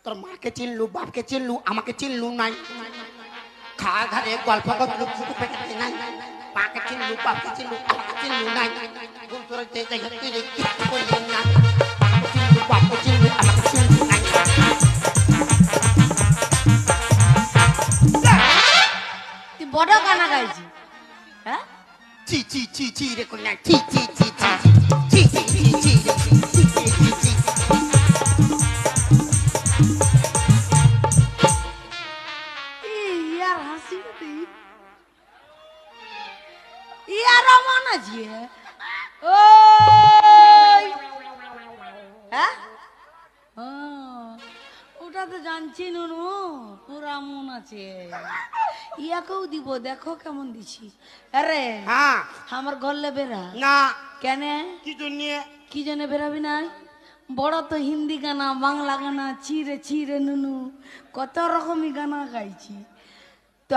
তোর মাকে চিনলু, বাপকে চিনলু, আমাকে চিনলু নাই। খাওয়া ঘরে গল্প করলু, ফুটু পেটাতে নাই। মাকে চিনলু, বাপকে চিনলু, আমাকে চিনলু নাই। তোর যে জায়গা তুই কি করলি না? মাকে চিনলু, বাপকে চিনলু, আমাকে চিনলু নাই। তুই বড় গানা গাইছি। হ্যাঁ, চি চি চি চি রে কন্যা, চি চি চি চি চি চি চি চি চি চি চি। ইয়ার হাসি ইয়ার রমন আছে। ওই হ্যাঁ, ওটা তো জানছি নুনু, পুরা মন আছে। ইয়াকেও দিব, দেখো কেমন দিছি। আরে হ্যাঁ, আমার গল্লে বেরা না কেন? কি জন্য? কি জন্য বেরাবি না? বড় তো হিন্দি গানা, বাংলা গানা, চিরে চিরে নুনু, কত রকমই গানা গাইছি। তো